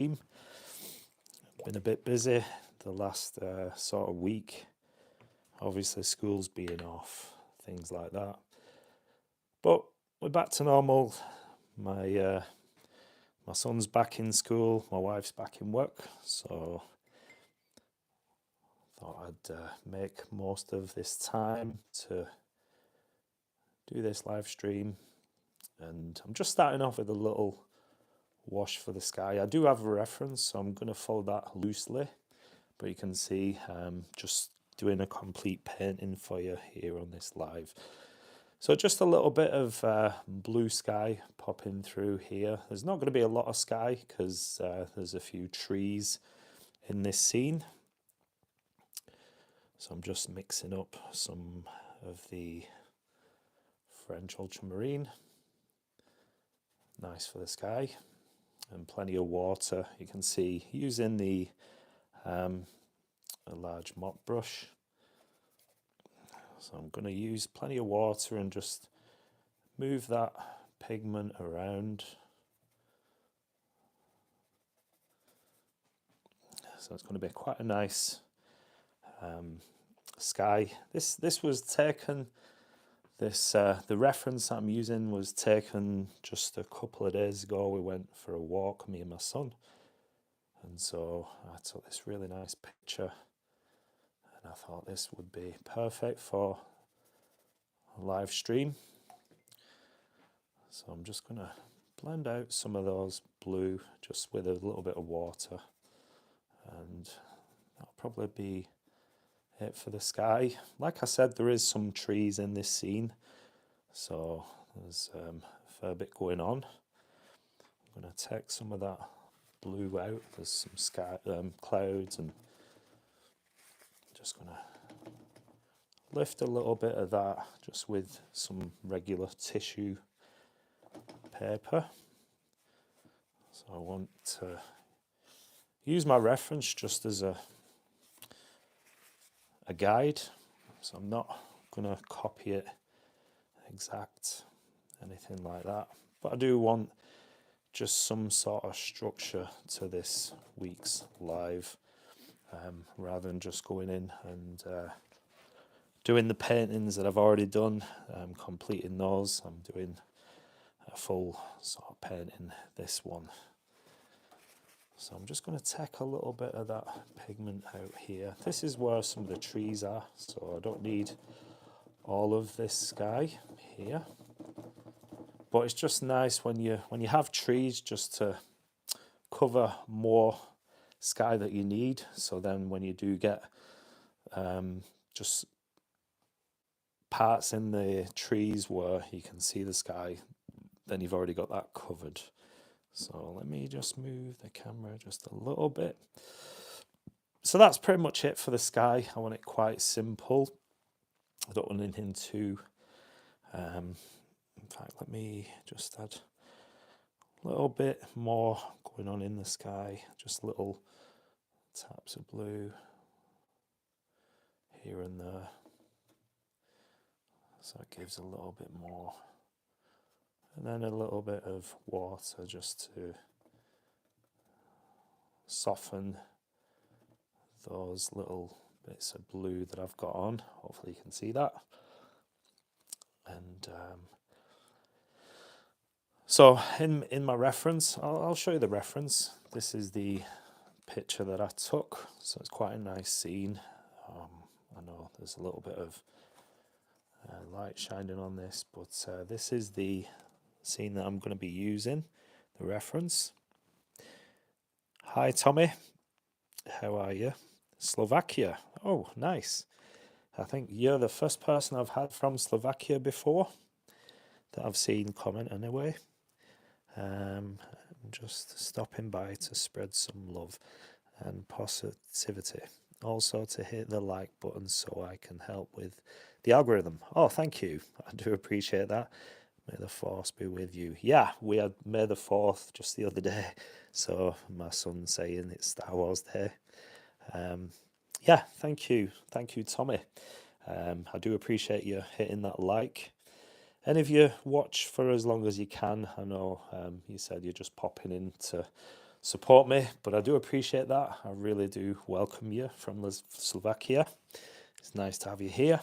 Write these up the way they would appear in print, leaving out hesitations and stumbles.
stream. Been a bit busy the last sort of week. Obviously, school's being off, things like that. But we're back to normal. My son's back in school, my wife's back in work, so thought I'd make most of this time to do this live stream. And I'm just starting off with a little wash for the sky. I do have a reference, so I'm going to follow that loosely, but you can see just doing a complete painting for you here on this live. So just a little bit of blue sky popping through here. There's not going to be a lot of sky because there's a few trees in this scene. So I'm just mixing up some of the French ultramarine. Nice for the sky. And plenty of water. You can see using the a large mop brush. So I'm going to use plenty of water and just move that pigment around. So it's going to be quite a nice sky. This was taken. The reference that I'm using was taken just a couple of days ago. We went for a walk, me and my son, and so I took this really nice picture, and I thought this would be perfect for a live stream. So I'm just going to blend out some of those blue just with a little bit of water, and that'll probably be it for the sky. Like I said, there is some trees in this scene, so there's a fair bit going on. I'm going to take some of that blue out. There's some sky, clouds, and just going to lift a little bit of that just with some regular tissue paper. So I want to use my reference just as a guide, so I'm not going to copy it exact, anything like that, but I do want just some sort of structure to this week's live, rather than just going in and doing the paintings that I've already done, completing those. I'm doing a full sort of painting this one. So I'm just going to take a little bit of that pigment out here. This is where some of the trees are, so I don't need all of this sky here. But it's just nice when you have trees just to cover more sky that you need. So then when you do get just parts in the trees where you can see the sky, then you've already got that covered. So let me just move the camera just a little bit. So that's pretty much it for the sky. I want it quite simple. I don't want anything too... in fact, let me just add a little bit more going on in the sky. Just little taps of blue here and there. So it gives a little bit more. And then a little bit of water just to soften those little bits of blue that I've got on. Hopefully you can see that. And so in my reference, I'll show you the reference. This is the picture that I took. So it's quite a nice scene. I know there's a little bit of light shining on this, but this is the scene that I'm going to be using, the reference. Hi Tommy, how are you? Slovakia. Oh, nice. I think you're the first person I've had from Slovakia before that I've seen comment anyway. I'm just stopping by to spread some love and positivity. Also to hit the like button so I can help with the algorithm. Oh, thank you. I do appreciate that. May the force be with you. Yeah, we had May the 4th just the other day. So my son's saying it's Star Wars Day. Yeah, thank you. Thank you, Tommy. I do appreciate you hitting that like. And if you watch for as long as you can, I know you said you're just popping in to support me, but I do appreciate that. I really do welcome you from Slovakia. It's nice to have you here,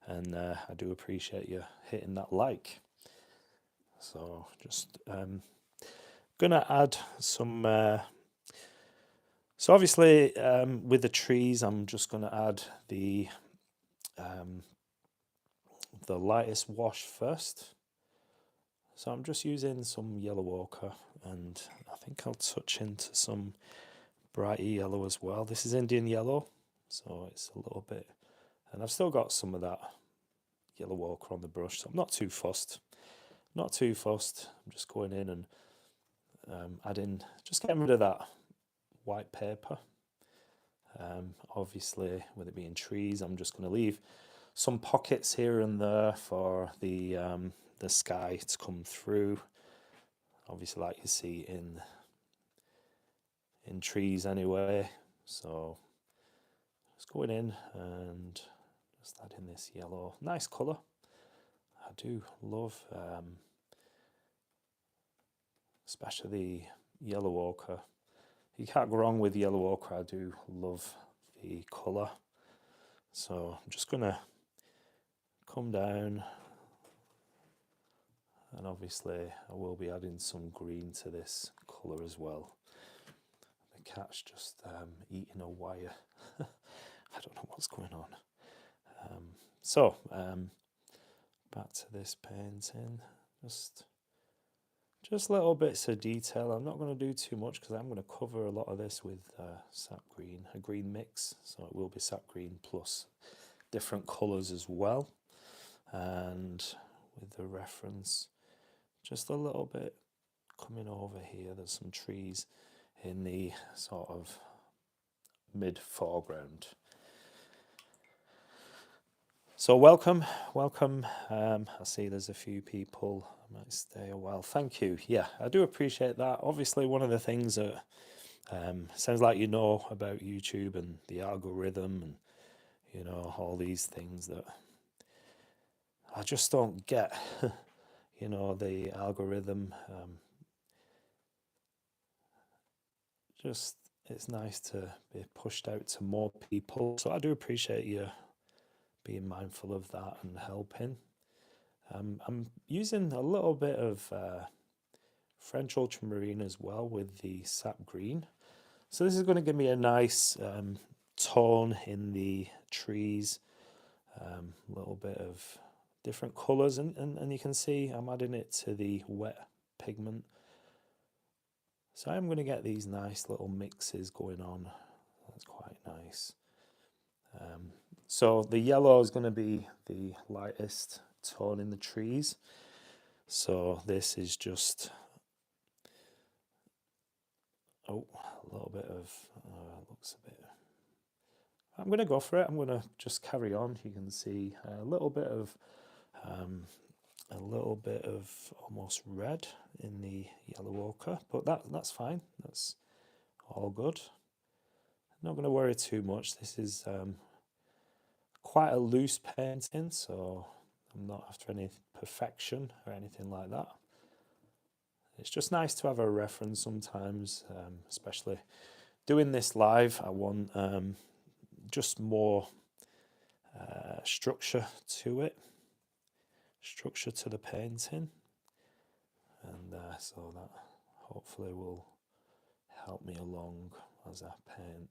and I do appreciate you hitting that like. So just gonna add some. So obviously, with the trees, I'm just gonna add the lightest wash first. So I'm just using some yellow ochre, and I think I'll touch into some bright yellow as well. This is Indian yellow, so it's a little bit, and I've still got some of that yellow ochre on the brush, so I'm not too fussed. Not too fussed. I'm just going in and adding, just getting rid of that white paper. Obviously, with it being trees, I'm just going to leave some pockets here and there for the sky to come through. Obviously, like you see in trees anyway. So just going in and just adding this yellow, nice colour. I do love, especially the yellow ochre. You can't go wrong with yellow ochre. I do love the colour. So I'm just going to come down, and obviously I will be adding some green to this colour as well. The cat's just eating a wire. I don't know what's going on. So back to this painting, just little bits of detail. I'm not going to do too much because I'm going to cover a lot of this with sap green, a green mix. So it will be sap green plus different colours as well. And with the reference, just a little bit coming over here. There's some trees in the sort of mid foreground. So welcome. I see there's a few people. I might stay a while. Thank you. Yeah, I do appreciate that. Obviously, one of the things that sounds like you know about YouTube and the algorithm and, you know, all these things that I just don't get. You know, the algorithm. Just, it's nice to be pushed out to more people. So I do appreciate you being mindful of that and helping. I'm using a little bit of French ultramarine as well with the sap green. So this is going to give me a nice tone in the trees, a little bit of different colours, and you can see I'm adding it to the wet pigment. So I'm going to get these nice little mixes going on. That's quite nice. So the yellow is going to be the lightest tone in the trees. So this is just, a little bit of, looks a bit, I'm going to go for it. I'm going to just carry on. You can see a little bit of almost red in the yellow ochre, but that's fine. That's all good. Not going to worry too much. This is quite a loose painting, so I'm not after any perfection or anything like that. It's just nice to have a reference sometimes, especially doing this live. I want just more structure to it, structure to the painting, and so that hopefully will help me along as I paint.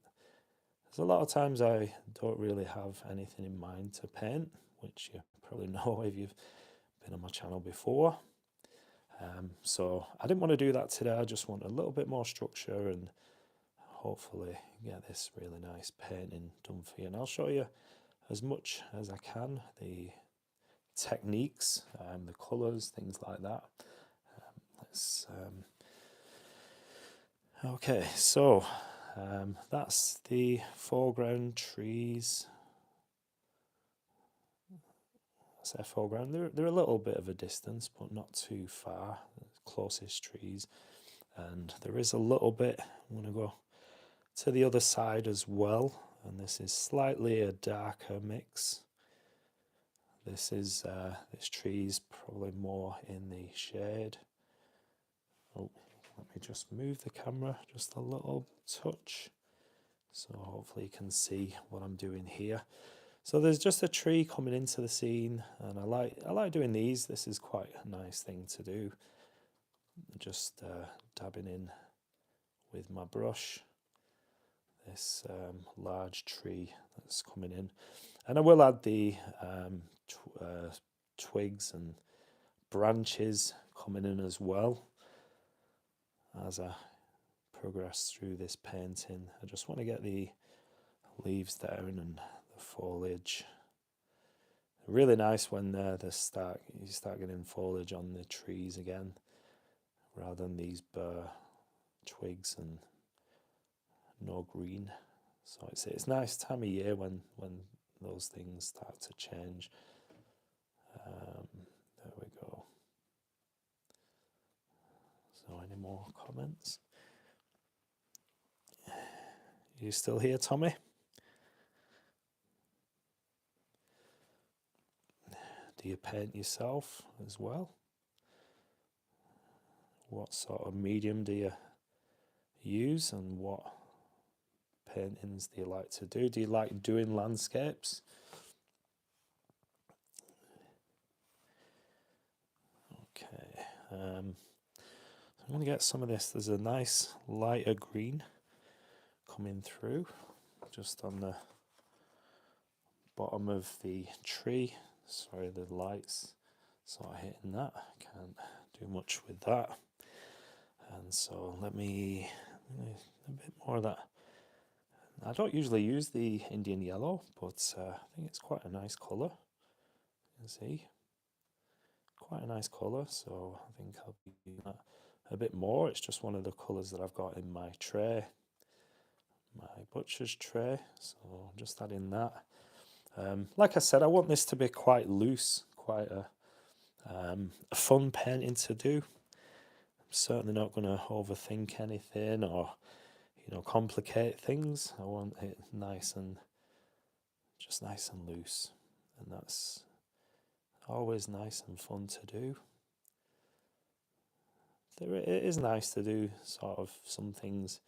There's a lot of times I don't really have anything in mind to paint, which you probably know if you've been on my channel before. So I didn't want to do that today. I just want a little bit more structure and hopefully get this really nice painting done for you. And I'll show you as much as I can, the techniques, the colours, things like that. Okay, so that's the foreground trees. I say foreground, they're a little bit of a distance, but not too far. The closest trees, and there is a little bit. I'm going to go to the other side as well, and this is slightly a darker mix. This is this tree's probably more in the shade. Oh, Let me just move the camera just a little touch, so hopefully you can see what I'm doing here. So there's just a tree coming into the scene, and I like doing these. This is quite a nice thing to do. Just dabbing in with my brush this large tree that's coming in, and I will add the twigs and branches coming in as well as I progress through this painting. I just want to get the leaves down and the foliage. Really nice when you start getting foliage on the trees again, rather than these bare twigs and no green. So it's nice time of year when those things start to change. There we go. So any more comments? You still here, Tommy? Do you paint yourself as well? What sort of medium do you use, and what paintings do you like to do? Do you like doing landscapes? Okay, I'm going to get some of this. There's a nice lighter green coming through just on the bottom of the tree. Sorry, the lights sort of hitting that. Can't do much with that. And so let me a bit more of that. I don't usually use the Indian yellow, but I think it's quite a nice colour. You can see, quite a nice colour, so I think I'll be using that a bit more. It's just one of the colours that I've got in my tray, my butcher's tray, so I'm just adding that. Like I said, I want this to be quite loose, quite a fun painting to do. I'm certainly not going to overthink anything or complicate things. I want it nice and loose, and that's always nice and fun to do. It is nice to do sort of some things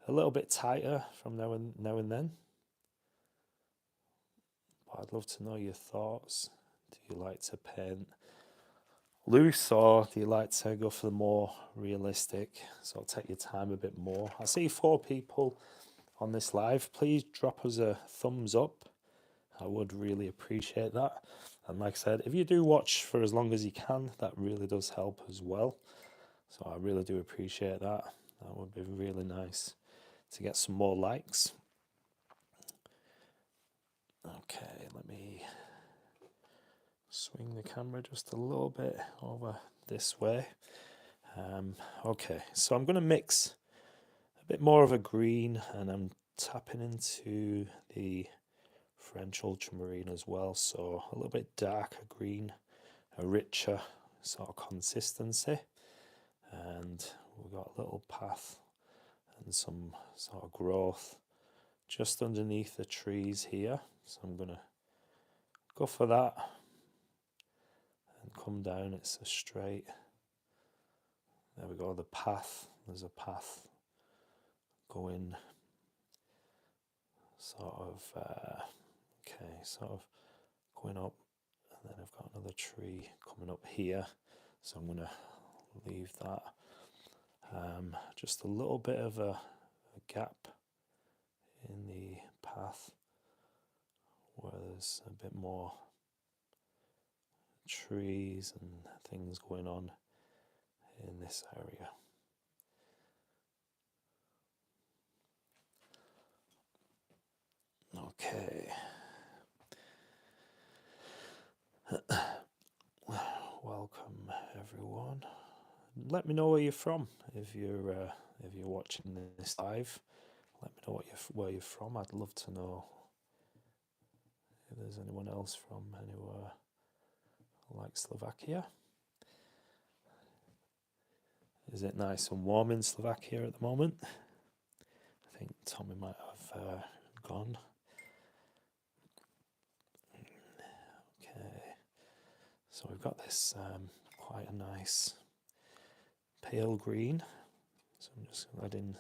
a little bit tighter from now and then. But I'd love to know your thoughts. Do you like to paint loose, or do you like to go for the more realistic, so take your time a bit more? I see 4 people on this live. Please drop us a thumbs up. I would really appreciate that. And like I said, if you do watch for as long as you can, that really does help as well. So I really do appreciate that. That would be really nice to get some more likes. Okay, let me swing the camera just a little bit over this way. Okay, so I'm going to mix a bit more of a green, and I'm tapping into the French ultramarine as well, so a little bit darker green, a richer sort of consistency, and we've got a little path and some sort of growth just underneath the trees here, so I'm going to go for that and come down. It's a straight, there we go, the path, there's a path going sort of sort of going up, and then I've got another tree coming up here, so I'm going to leave that. Just a little bit of a gap in the path where there's a bit more trees and things going on in this area. Okay. Welcome everyone. Let me know where you're from. If you're watching this live, let me know where you're from. I'd love to know if there's anyone else from anywhere like Slovakia. Is it nice and warm in Slovakia at the moment? I think Tommy might have gone. Okay, so we've got this quite a nice pale green So I'm just adding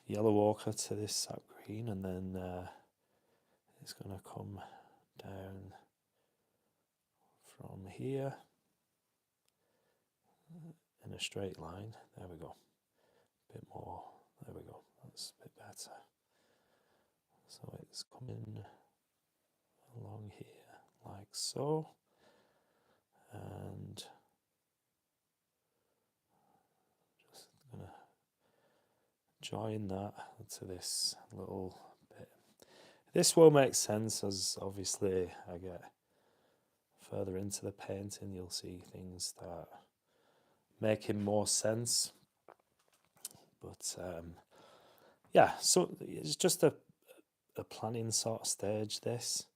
yellow ochre to this sap green, and then it's going to come down from here in a straight line. There we go. A bit more. There we go. That's a bit better. So it's coming along here like so, and just gonna join that to this little bit. This will make sense as obviously I get further into the painting, you'll see things start making more sense. But yeah, so it's just a planning sort of stage, this.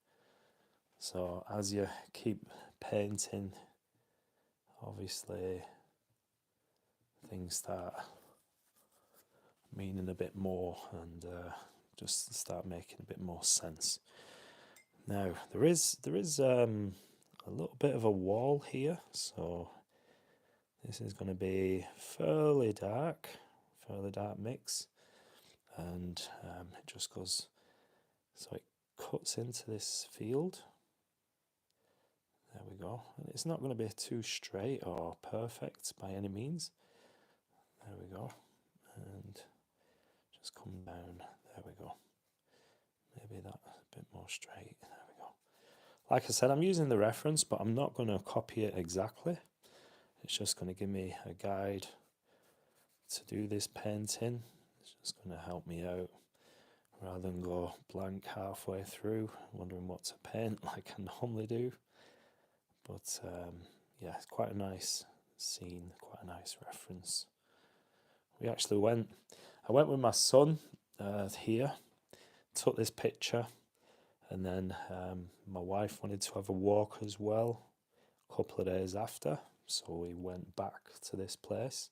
So as you keep painting, obviously things start meaning a bit more and just start making a bit more sense. Now there is a little bit of a wall here, so this is going to be fairly dark mix, and it just goes, so it cuts into this field. There we go. And it's not going to be too straight or perfect by any means. There we go. And just come down. There we go. Maybe that's a bit more straight. There we go. Like I said, I'm using the reference, but I'm not going to copy it exactly. It's just going to give me a guide to do this painting. It's just going to help me out rather than go blank halfway through, wondering what to paint like I normally do. But yeah, it's quite a nice scene, quite a nice reference. I went with my son here, took this picture, and then my wife wanted to have a walk as well a couple of days after, so we went back to this place.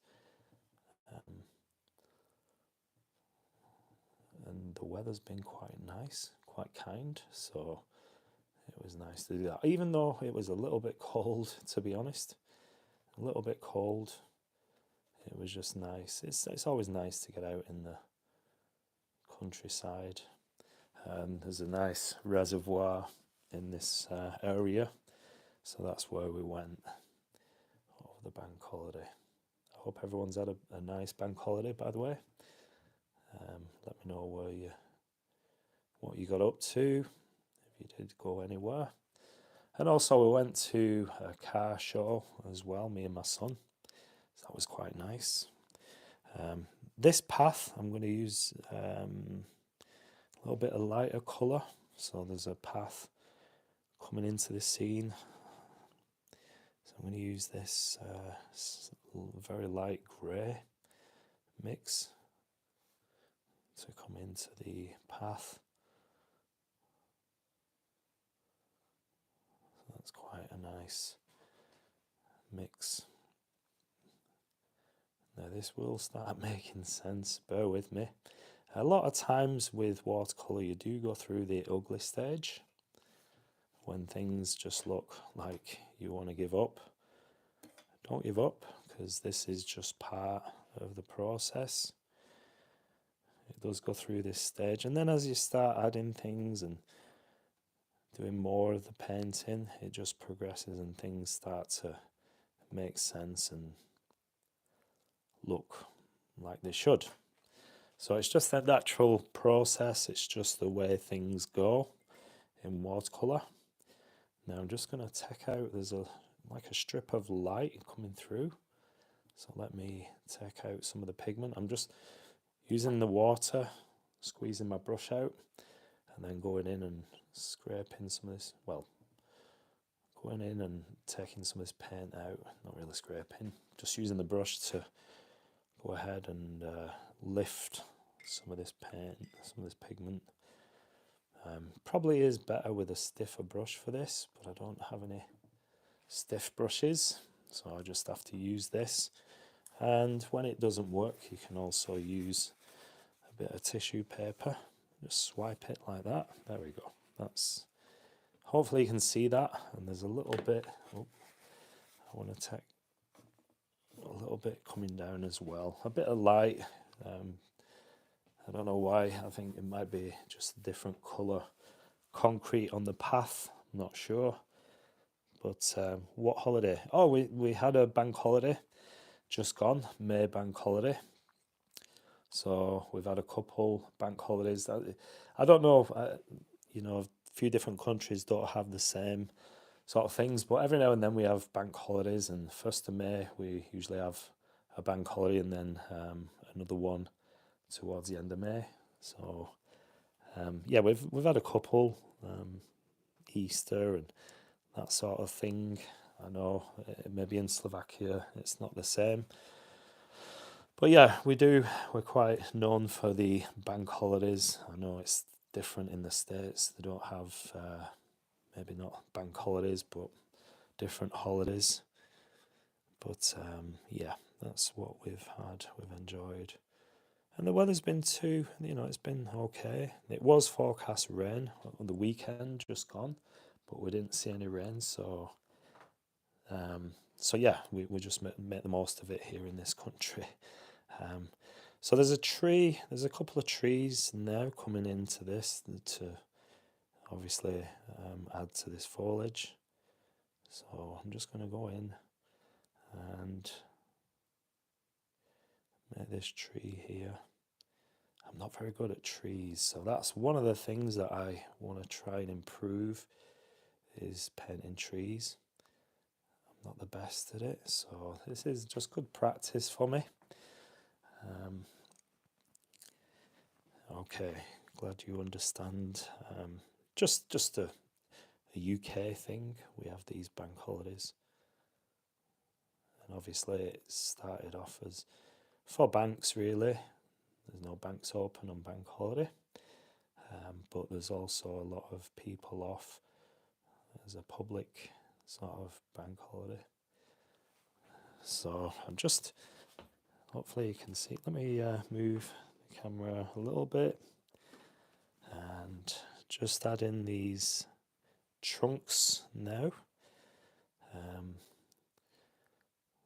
And the weather's been quite nice, quite kind, so it was nice to do that. Even though it was a little bit cold, to be honest, a little bit cold, it was just nice. It's always nice to get out in the countryside. There's a nice reservoir in this area, so that's where we went over the bank holiday. I hope everyone's had a nice bank holiday, by the way. Let me know what you got up to, if you did go anywhere. And also we went to a car show as well, me and my son. So that was quite nice. This path, I'm going to use a little bit of lighter colour. So there's a path coming into the scene. So I'm going to use this very light grey mix to come into the path. So that's quite a nice mix. Now this will start making sense, bear with me. A lot of times with watercolour you do go through the ugly stage, when things just look like you want to give up. Don't give up, because this is just part of the process. It does go through this stage, and then as you start adding things and doing more of the painting, it just progresses and things start to make sense and look like they should. So it's just that natural process, it's just the way things go in watercolour. Now I'm just going to take out, there's like a strip of light coming through, so let me take out some of the pigment. I'm just using the water, squeezing my brush out, and then going in and scraping some of this, well, going in and taking some of this paint out, not really scraping, just using the brush to go ahead and lift some of this paint, some of this pigment. Probably is better with a stiffer brush for this, but I don't have any stiff brushes, so I just have to use this. And when it doesn't work, you can also use a bit of tissue paper, just swipe it like that. There we go. That's, hopefully you can see that. And there's a little bit, oh, I want to take a little bit coming down as well. A bit of light. I don't know why. I think it might be just a different colour concrete on the path. I'm not sure. But what holiday? Oh, we had a bank holiday just gone, May bank holiday. So we've had a couple bank holidays. That I don't know. You know, a few different countries don't have the same sort of things, but every now and then we have bank holidays. And 1st of May we usually have a bank holiday, and then another one towards the end of May. So yeah, we've had a couple, Easter and that sort of thing. I know maybe in Slovakia it's not the same, but yeah, we're quite known for the bank holidays. I know it's different in the States. They don't have maybe not bank holidays, but different holidays. But yeah, that's what we've had. We've enjoyed. And the weather's been too, you know, it's been okay. It was forecast rain on the weekend just gone, but we didn't see any rain. So yeah, we just make the most of it here in this country. So there's a couple of trees now coming into this to obviously add to this foliage. So I'm just going to go in and make this tree here. I'm not very good at trees, so that's one of the things that I want to try and improve is painting trees. I'm not the best at it, so this is just good practice for me. Okay, glad you understand. Just a UK thing. We have these bank holidays, and obviously it started off as for banks really. There's no banks open on bank holiday, but there's also a lot of people off as a public sort of bank holiday. So I'm just, hopefully you can see, let me move the camera a little bit and just add in these trunks now.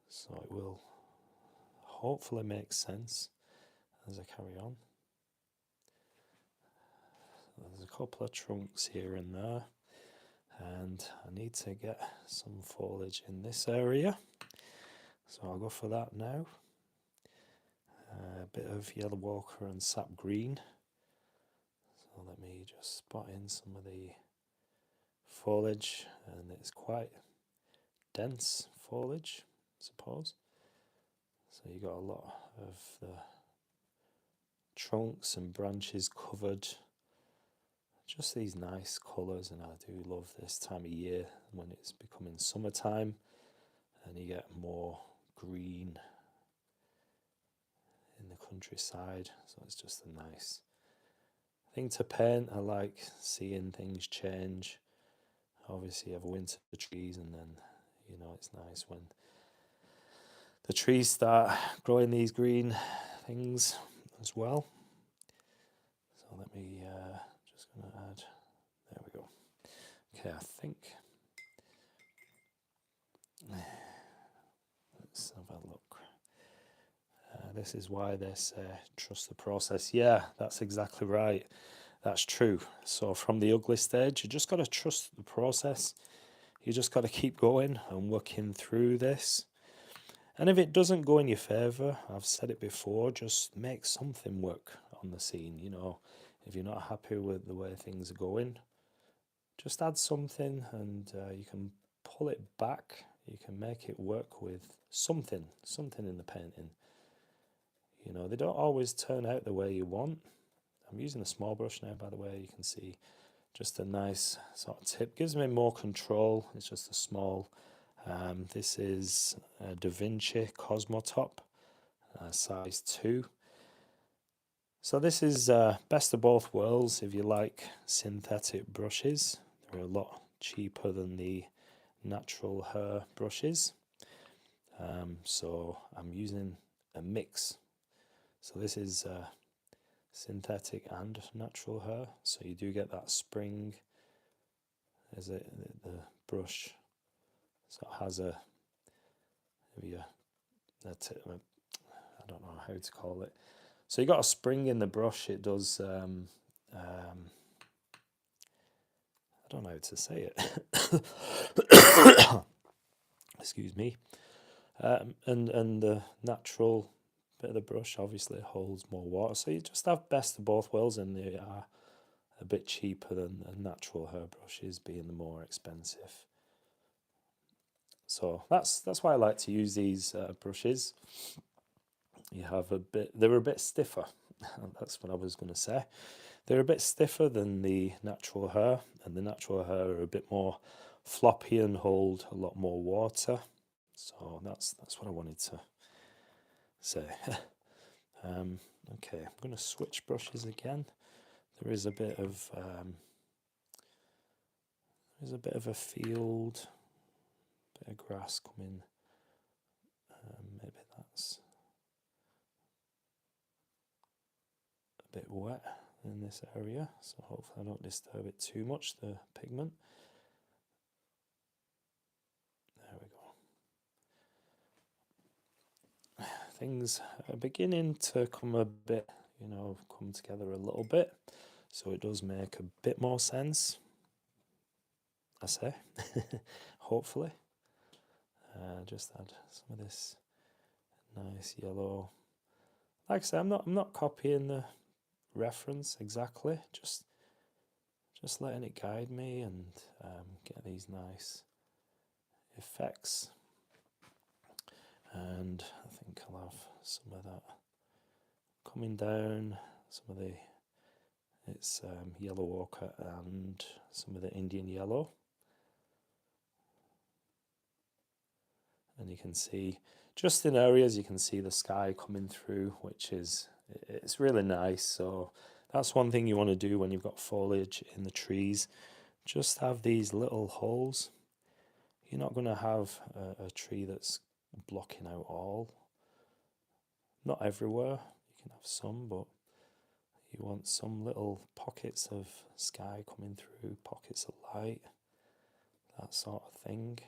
So it will hopefully make sense as I carry on. There's a couple of trunks here and there, and I need to get some foliage in this area, so I'll go for that now. A bit of yellow ochre and sap green. So let me just spot in some of the foliage, and it's quite dense foliage, I suppose. So you got a lot of the trunks and branches covered. Just these nice colours, and I do love this time of year when it's becoming summertime and you get more green in the countryside. So it's just a nice thing to paint. I like seeing things change. Obviously you have winter trees, and then, you know, it's nice when the trees start growing these green things as well. So let me just going to add, there we go. Okay, I think, let's have a look. This is why they say trust the process. Yeah, that's exactly right. That's true. So from the ugly stage, you just got to trust the process. You just got to keep going and working through this. And if it doesn't go in your favour, I've said it before, just make something work on the scene. You know, if you're not happy with the way things are going, just add something, and you can pull it back. You can make it work with something in the painting. You know, they don't always turn out the way you want. I'm using a small brush now, by the way. You can see just a nice sort of tip. Gives me more control. It's just a small, this is a Da Vinci Cosmotop, size 2. So this is best of both worlds if you like synthetic brushes. They're a lot cheaper than the natural hair brushes. So I'm using a mix. So this is synthetic and natural hair. So you do get that spring as the brush. So it has maybe a I don't know how to call it. So you got a spring in the brush. It does. I don't know how to say it. Excuse me. And the natural bit of the brush obviously holds more water, so you just have best of both worlds, and they are a bit cheaper than natural hair brushes, being the more expensive. So that's why I like to use these brushes. You have they're a bit stiffer. That's what I was going to say. They're a bit stiffer than the natural hair, and the natural hair are a bit more floppy and hold a lot more water. So that's what I wanted to say. Okay, I'm going to switch brushes again. There is a bit of a field, bit of grass coming. Maybe that's a bit wet in this area, so hopefully I don't disturb it too much, the pigment. There we go. Things are beginning to come a bit, come together a little bit, so it does make a bit more sense, I say. Hopefully. Just add some of this nice yellow. Like I say, I'm not copying the reference exactly, just letting it guide me and get these nice effects. And I think I'll have some of that coming down, some of it's yellow ochre and some of the Indian yellow. And you can see, just in areas, you can see the sky coming through, it's really nice. So that's one thing you want to do when you've got foliage in the trees. Just have these little holes. You're not going to have a tree that's blocking out all. Not everywhere. You can have some, but you want some little pockets of sky coming through, pockets of light, that sort of thing.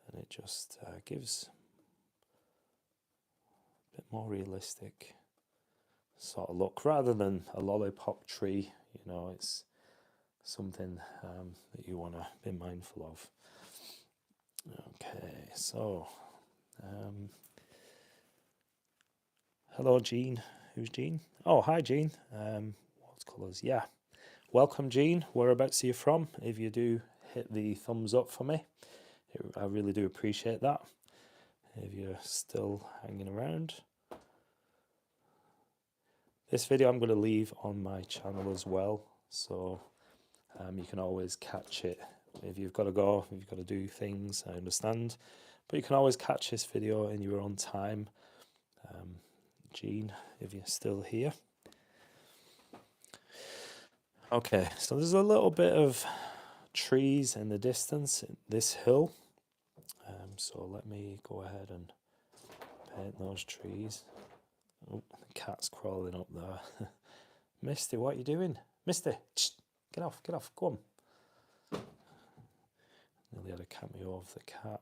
And it just gives a bit more realistic sort of look, rather than a lollipop tree. It's something that you want to be mindful of. Okay, so hello Jean. Who's Jean? Oh, hi Jean. Watercolors, yeah. Welcome Jean. Whereabouts are you from? If you do, hit the thumbs up for me. I really do appreciate that, if you're still hanging around. This video I'm going to leave on my channel as well, so you can always catch it. If you've got to go, if you've got to do things, I understand, but you can always catch this video in your own time. Jean, if you're still here. Okay, so there's a little bit of trees in the distance, this hill. So let me go ahead and paint those trees. Oh, the cat's crawling up there. Misty, what are you doing? Misty, get off, go on. Nearly had a cameo of the cat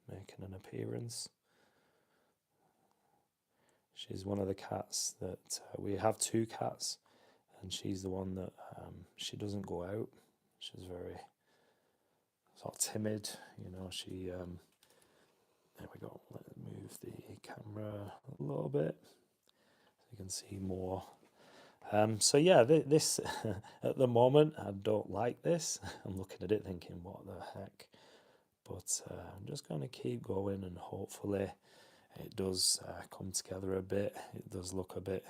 making an appearance. She's one of the cats that we have two cats, and she's the one that she doesn't go out. She's very sort of timid, she there we go. Let's move the camera a little bit so you can see more. So yeah, this at the moment I don't like this. I'm looking at it thinking, what the heck? But I'm just going to keep going, and hopefully it does come together a bit. It does look a bit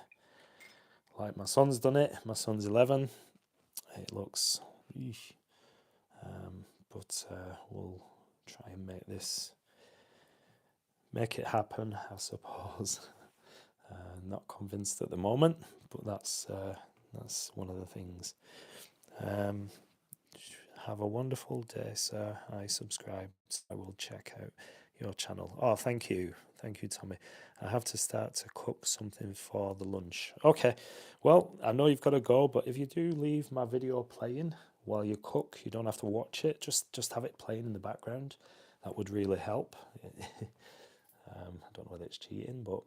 like my son's done it. My son's 11. It looks, but we'll try and make it happen, I suppose. Not convinced at the moment, but that's one of the things. Have a wonderful day, sir. I subscribe. I will check out your channel. Oh, thank you, Tommy. I have to start to cook something for the lunch. Okay, well, I know you've got to go, but if you do leave my video playing while you cook, you don't have to watch it. Just have it playing in the background. That would really help. I don't know whether it's cheating, but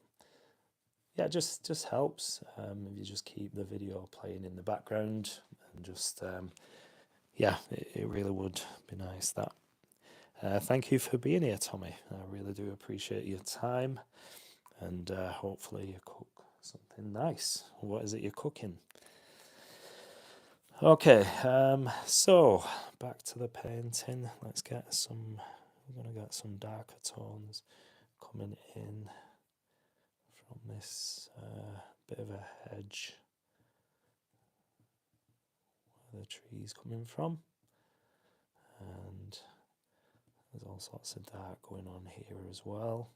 yeah, just helps if you just keep the video playing in the background, and just yeah, it really would be nice that. Thank you for being here, Tommy. I really do appreciate your time, and hopefully you cook something nice. What is it you're cooking? Okay, so back to the painting. Let's get some, we're going to get some darker tones coming in from this bit of a hedge where the tree's coming from. And there's all sorts of dark going on here as well.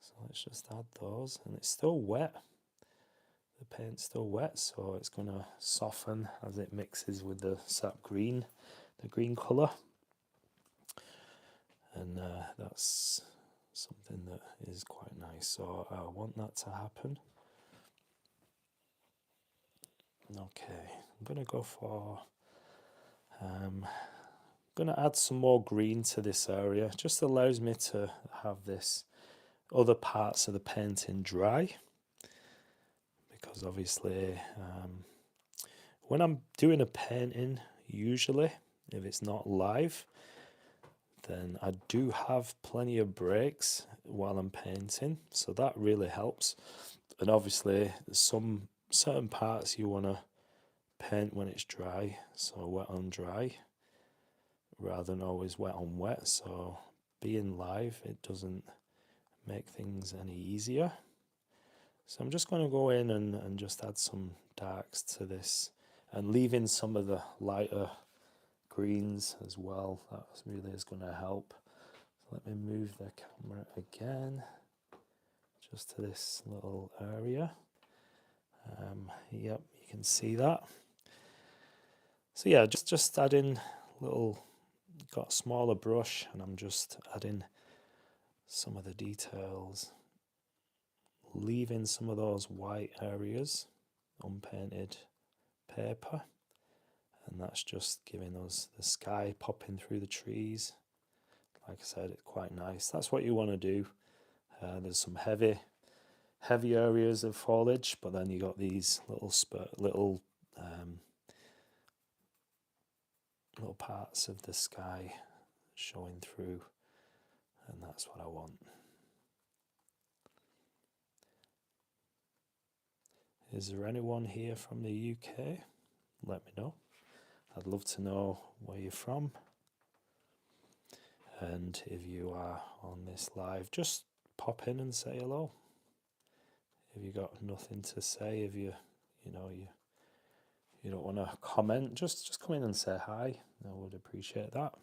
So let's just add those, and it's still wet. The paint's still wet, so it's going to soften as it mixes with the sap green, the green colour. And that's something that is quite nice, so I want that to happen. Okay, I'm going to go for, going to add some more green to this area. It just allows me to have this other parts of the painting dry, because obviously when I'm doing a painting, usually if it's not live, then I do have plenty of breaks while I'm painting, so that really helps. And obviously some certain parts you want to paint when it's dry, so wet on dry rather than always wet on wet. So being live, it doesn't make things any easier. So I'm just going to go in and just add some darks to this, and leaving some of the lighter greens as well. That really is going to help. So let me move the camera again just to this little area. Yep, you can see that. So yeah, just adding little, got a smaller brush, and I'm just adding some of the details, leaving some of those white areas, unpainted paper, and that's just giving us the sky popping through the trees. Like I said, it's quite nice. That's what you want to do. There's some heavy areas of foliage, but then you got these little parts of the sky showing through, and that's what I want. Is there anyone here from the UK? Let me know. I'd love to know where you're from. And if you are on this live, just pop in and say hello. If you got nothing to say, if you don't want to comment, just come in and say hi. I would appreciate that.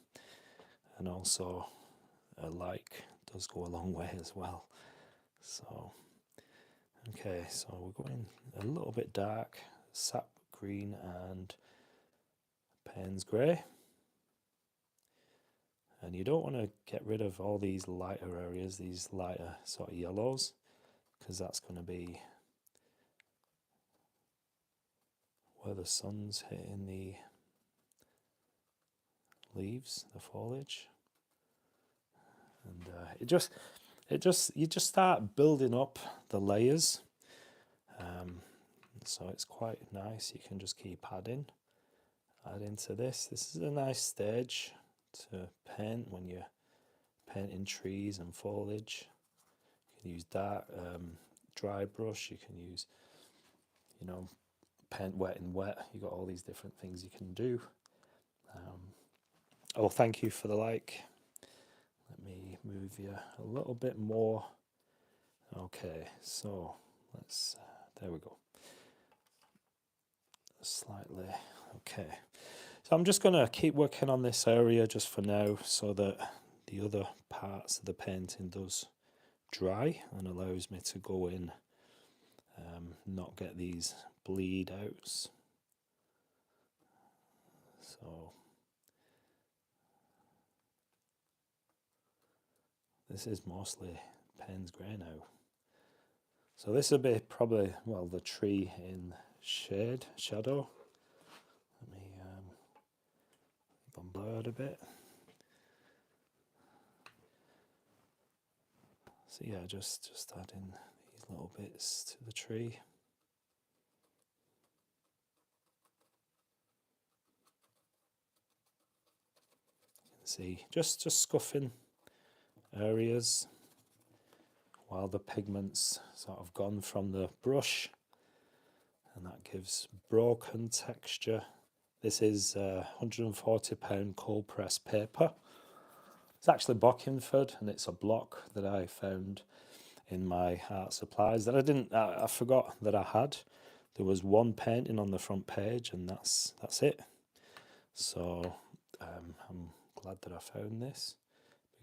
And also a like does go a long way as well. So okay, so we're going a little bit dark, sap green and Payne's grey. And you don't want to get rid of all these lighter areas, these lighter sort of yellows, because that's going to be where the sun's hitting the leaves, the foliage. And you just start building up the layers. So it's quite nice. You can just keep adding to this. This is a nice stage to paint when you're painting trees and foliage. You can use dark dry brush. You can use, paint wet and wet. You got all these different things you can do. Oh, thank you for the like. Let me move you a little bit more. Okay, so let's. There we go. Slightly. Okay. So I'm just going to keep working on this area just for now, so that the other parts of the painting does dry and allows me to go in, not get these bleed outs. So this is mostly Payne's grey now. So this will be probably, well, the tree in shadow. Let me blur it a bit. So yeah, just adding these little bits to the tree. You can see just scuffing areas while the pigment's sort of gone from the brush, and that gives broken texture. This is £140 cold press paper. It's actually Bockingford, and it's a block that I found in my art supplies that I forgot that I had. There was one painting on the front page, and that's it. So I'm glad that I found this,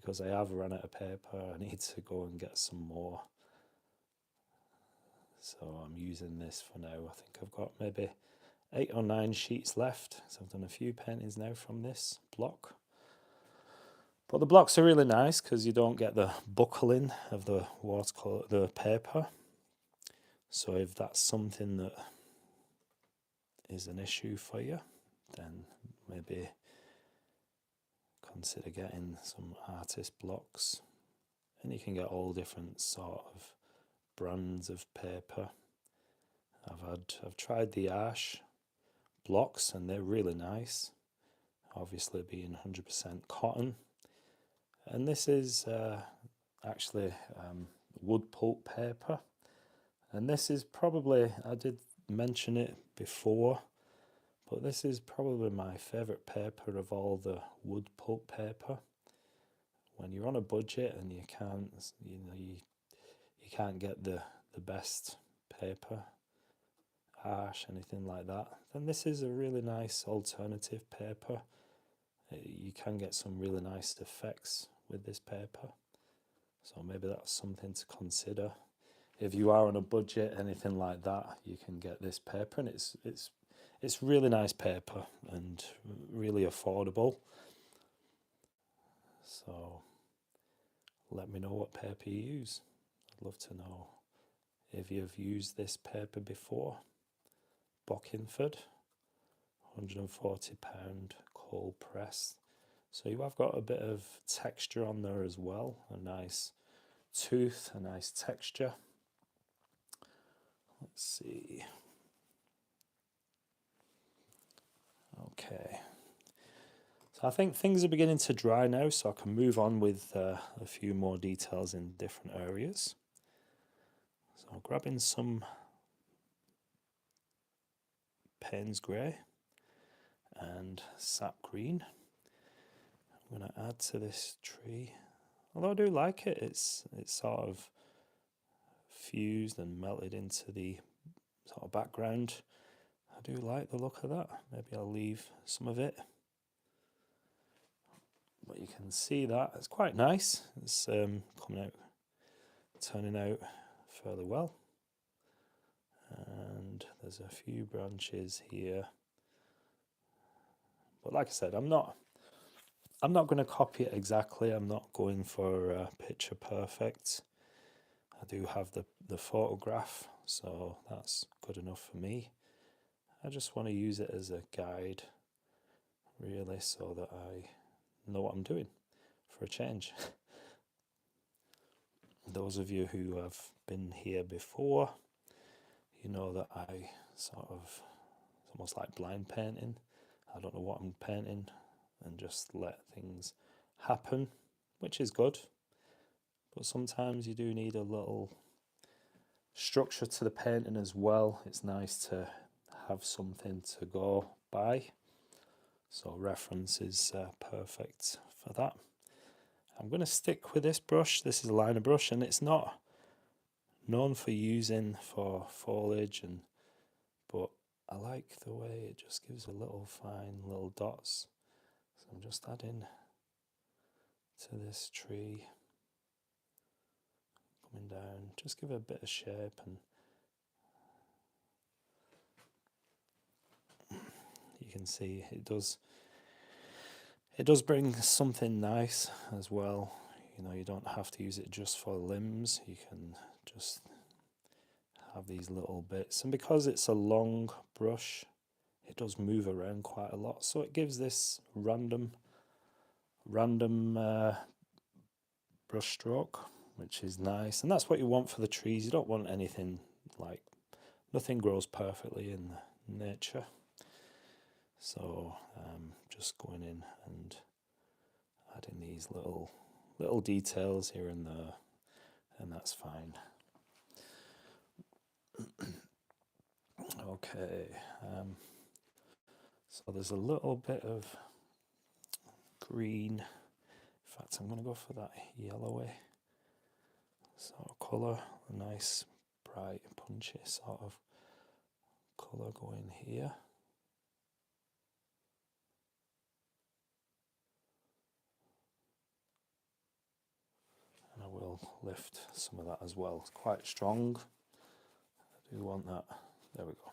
because I have run out of paper. I need to go and get some more. So I'm using this for now. I think I've got maybe 8 or 9 sheets left. So I've done a few paintings now from this block. But the blocks are really nice because you don't get the buckling of the watercolor, the paper. So if that's something that is an issue for you, then maybe consider getting some artist blocks. And you can get all different sort of brands of paper. I've tried the Ash blocks, and they're really nice, obviously being 100% cotton. And this is actually wood pulp paper, and this is probably, I did mention it before, but this is probably my favorite paper of all the wood pulp paper. When you're on a budget and you can't get the best paper, Ash, anything like that, then this is a really nice alternative paper. You can get some really nice effects with this paper, so maybe that's something to consider. If you are on a budget, anything like that, you can get this paper, and it's really nice paper and really affordable. So let me know what paper you use. I'd love to know if you've used this paper before. Bockingford, £140 cold press. So you have got a bit of texture on there as well, a nice tooth, a nice texture. Let's see. Okay. So I think things are beginning to dry now, so I can move on with a few more details in different areas. So I'm grabbing some Payne's Grey and Sap Green. I'm going to add to this tree. Although I do like it, it's sort of fused and melted into the sort of background. I do like the look of that. Maybe I'll leave some of it. But you can see that it's quite nice. It's coming out, turning out fairly well. And there's a few branches here. But like I said, I'm not going to copy it exactly. I'm not going for picture perfect. I do have the photograph, so that's good enough for me. I just want to use it as a guide, really, so that I know what I'm doing for a change. Those of you who have been here before, you know that I it's almost like blind painting. I don't know what I'm painting and just let things happen, which is good. But sometimes you do need a little structure to the painting as well. It's nice to have something to go by. So reference is perfect for that. I'm going to stick with this brush. This is a liner brush, and it's not known for using for foliage, but I like the way it just gives a little fine little dots. So I'm just adding to this tree, coming down, just give it a bit of shape, and you can see it does bring something nice as well. You know, you don't have to use it just for limbs. You can just have these little bits, and because it's a long brush, it does move around quite a lot, so it gives this random brush stroke, which is nice. And that's what you want for the trees. You don't want anything like, nothing grows perfectly in nature. So just going in and adding these little details here and there, and that's fine. Okay, so there's a little bit of green. In fact, I'm going to go for that yellowy sort of colour, a nice bright punchy sort of colour going here. And I will lift some of that as well. It's quite strong. I do want that. There we go.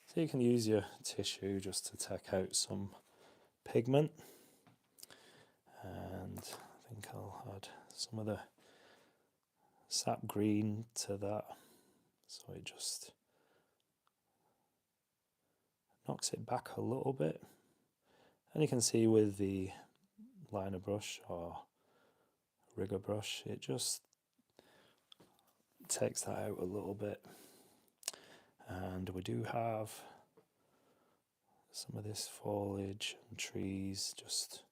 So you can use your tissue just to take out some pigment. And I think I'll add some of the sap green to that, so it just knocks it back a little bit. And you can see with the liner brush or rigger brush, it just takes that out a little bit. And we do have some of this foliage and trees just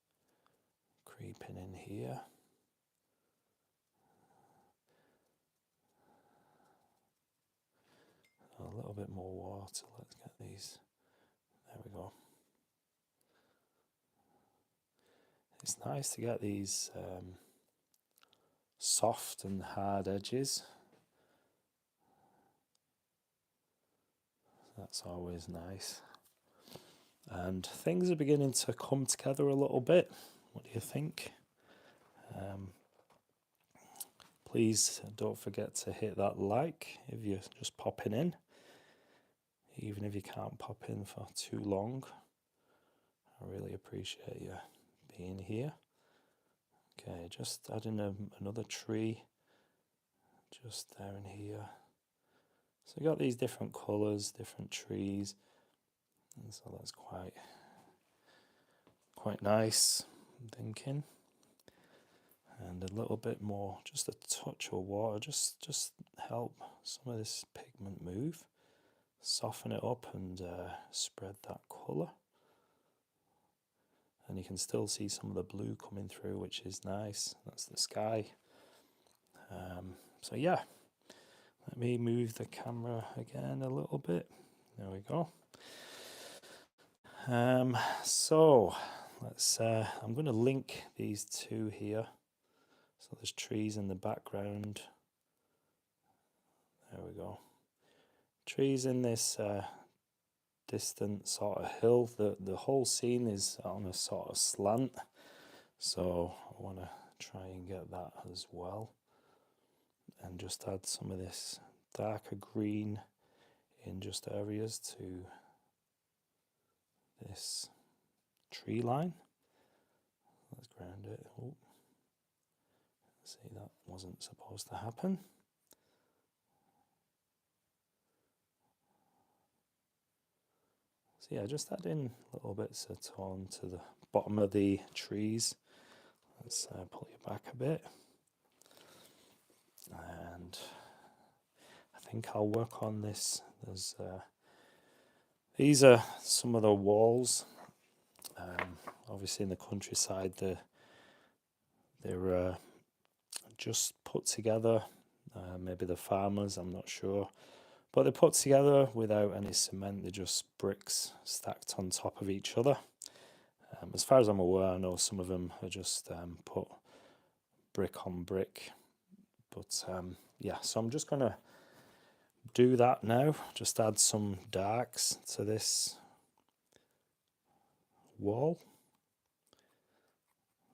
creeping in here. A little bit more water. Let's get these. There we go. It's nice to get these soft and hard edges. That's always nice. And things are beginning to come together a little bit. What do you think? Please don't forget to hit that like if you're just popping in, even if you can't pop in for too long. I really appreciate you being here. Okay, just adding another tree just there and here. So we got these different colours, different trees, and so that's quite nice, I'm thinking. And a little bit more, just a touch of water, just help some of this pigment move, soften it up and spread that colour. And you can still see some of the blue coming through, which is nice. That's the sky. So yeah, let me move the camera again a little bit. There we go. So let's. I'm going to link these two here. So there's trees in the background. There we go. Trees in this distant sort of hill. The whole scene is on a sort of slant. So I want to try and get that as well. And just add some of this darker green in just areas to this tree line. Let's ground it. Oh. See, that wasn't supposed to happen. So yeah, just add in little bits of tone to the bottom of the trees. Let's pull you back a bit. And I think I'll work on this. There's these are some of the walls. Obviously in the countryside, they're just put together. Maybe the farmers, I'm not sure. But they're put together without any cement. They're just bricks stacked on top of each other. As far as I'm aware, I know some of them are just put brick on brick. But yeah, so I'm just going to do that now. Just add some darks to this wall.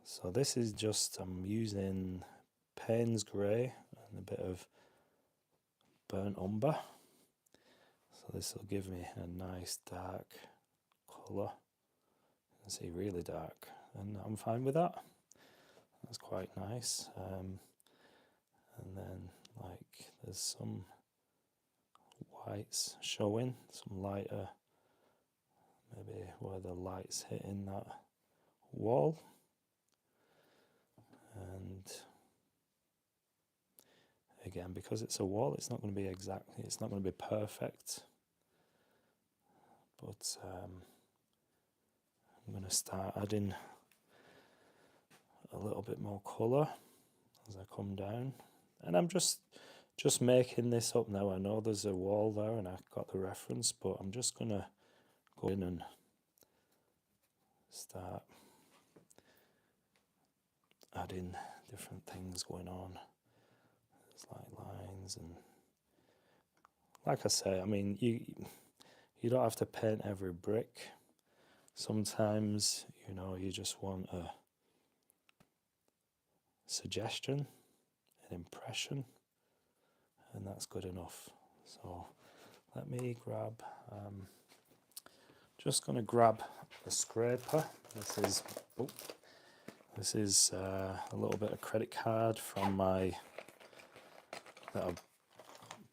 So this is just, I'm using Payne's Grey and a bit of burnt umber. So this will give me a nice dark colour. You can see really dark, and I'm fine with that. That's quite nice. And then like there's some whites showing, some lighter, maybe where the light's hitting that wall. And again, because it's a wall, it's not going to be exactly, it's not going to be perfect. But I'm going to start adding a little bit more colour as I come down. And I'm just making this up now. I know there's a wall there and I got the reference, but I'm just going to go in and start adding different things going on. There's like lines, and like I say, I mean, you don't have to paint every brick. Sometimes, you know, you just want a suggestion, an impression, and that's good enough. So let me grab, just going to grab a scraper. This is a little bit of credit card from that I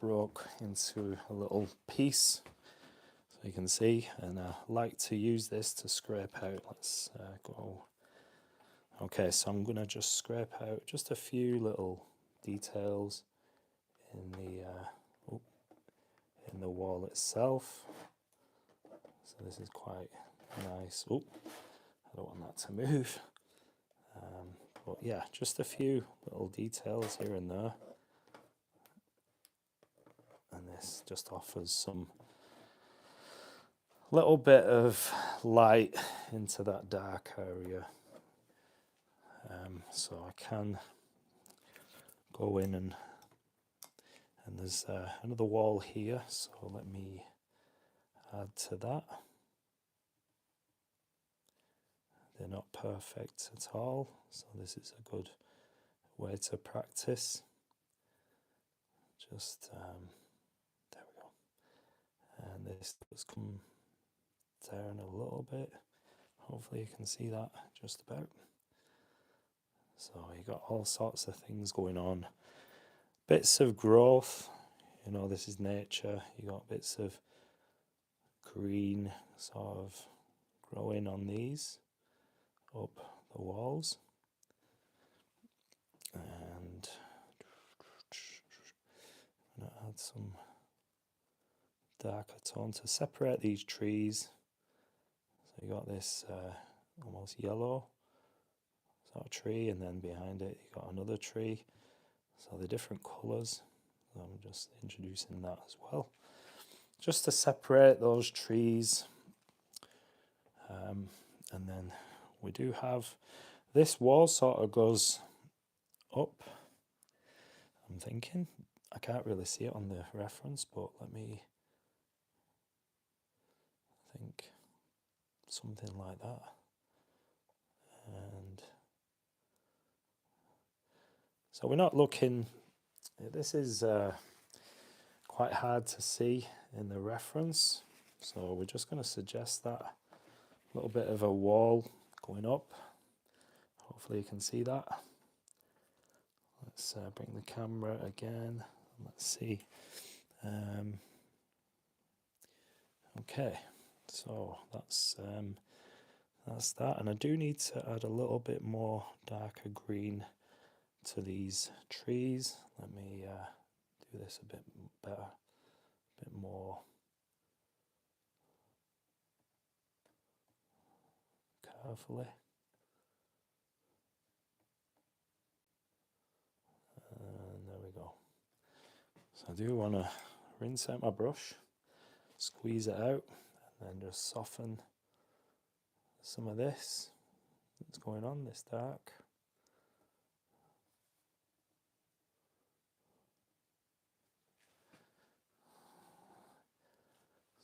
broke into a little piece, so you can see, and I like to use this to scrape out. Let's go. Okay, so I'm going to just scrape out just a few little details in the wall itself. So this is quite nice. Oh, I don't want that to move. But yeah, just a few little details here and there. And this just offers some little bit of light into that dark area. So I can go in and there's another wall here, so let me add to that. They're not perfect at all, so this is a good way to practice. Just there we go. And this does come down a little bit. Hopefully you can see that just about. So you got all sorts of things going on. Bits of growth, you know, this is nature. You got bits of green sort of growing on these up the walls. And I'm going to add some darker tone to separate these trees. So you got this almost yellow sort of tree, and then behind it you got another tree. So the different colours. So I'm just introducing that as well, just to separate those trees. And then we do have this wall sort of goes up. I'm thinking, I can't really see it on the reference, but let me think something like that. And so we're not looking, this is quite hard to see in the reference, so we're just going to suggest that a little bit of a wall going up. Hopefully you can see that. Let's bring the camera again. Let's see. Okay, so that's that, and I do need to add a little bit more darker green to these trees. Let me do this a bit better, a bit more carefully. And there we go. So I do want to rinse out my brush, squeeze it out, and then just soften some of this that's going on, this dark.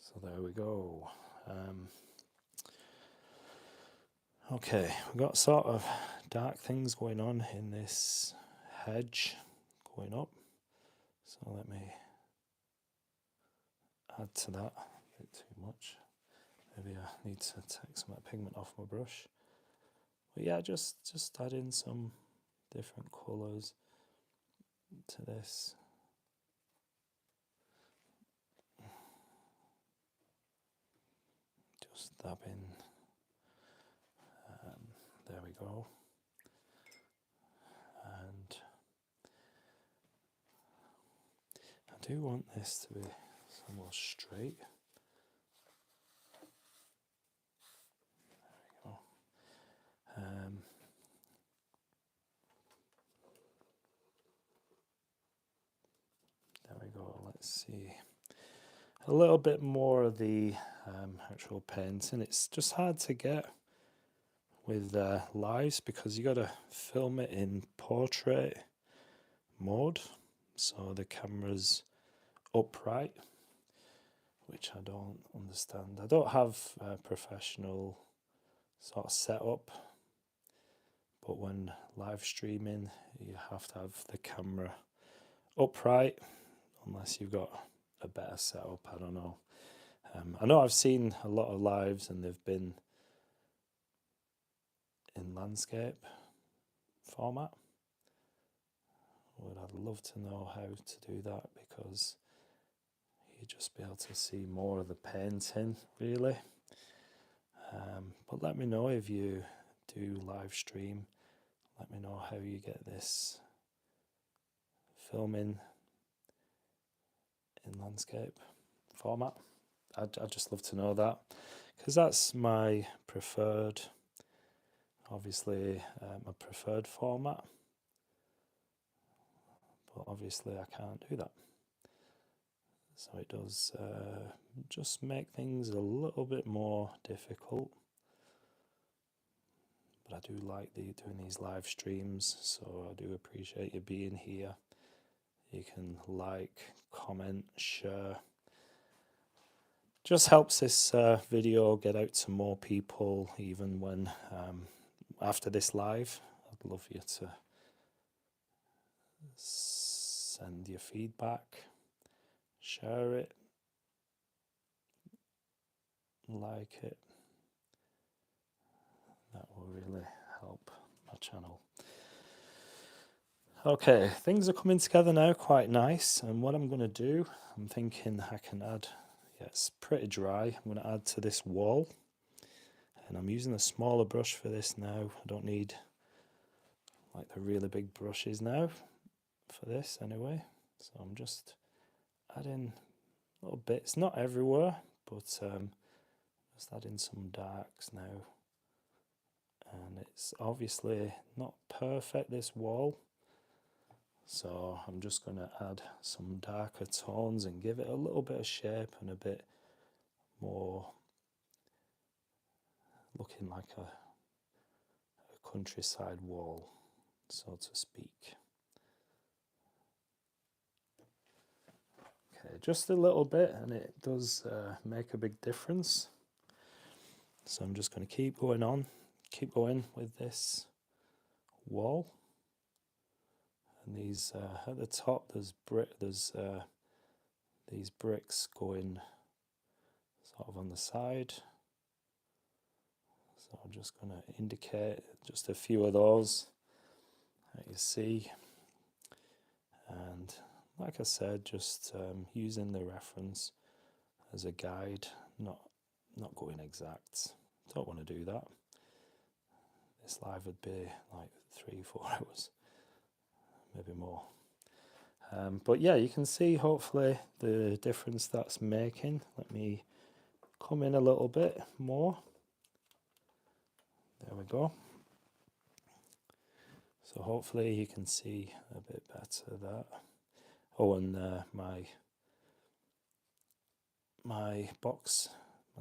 So there we go. Okay, we've got sort of dark things going on in this hedge going up. So let me add to that a bit too much. Maybe I need to take some of that pigment off my brush. But yeah, just add in some different colours to this. Just dab in. There we go. And do want this to be somewhat straight. There we go. There we go. Let's see. A little bit more of the actual paint, and it's just hard to get with lives because you got to film it in portrait mode, so the camera's upright, which I don't understand. I don't have a professional sort of setup, but when live streaming you have to have the camera upright unless you've got a better setup. I don't know. I know I've seen a lot of lives and they've been in landscape format. I'd love to know how to do that because you'd just be able to see more of the painting really. But let me know if you do live stream. Let me know how you get this filming in landscape format. I'd just love to know that because that's my preferred, obviously my preferred format, but obviously I can't do that, so it does just make things a little bit more difficult. But I do like doing these live streams, so I do appreciate you being here. You can like, comment, share. Just helps this video get out to more people, even when after this live. I'd love you to send your feedback, share it, like it. That will really help my channel. Okay, things are coming together now quite nice, and what I'm going to do, I'm thinking I can add, yeah, it's pretty dry, I'm going to add to this wall, and I'm using a smaller brush for this now. I don't need like the really big brushes now for this anyway, so I'm just adding little bits, not everywhere, but just adding some darks now. And it's obviously not perfect, this wall, so I'm just going to add some darker tones and give it a little bit of shape and a bit more looking like a countryside wall, so to speak. Okay, just a little bit, and it does make a big difference. So I'm just going to keep going with this wall. And these at the top, there's these bricks going sort of on the side. So I'm just going to indicate just a few of those that you see. And like I said, just using the reference as a guide, not going exact. Don't want to do that. This live would be like 3-4 hours, maybe more. But yeah, you can see hopefully the difference that's making. Let me come in a little bit more. There we go. So hopefully you can see a bit better that. Oh, and my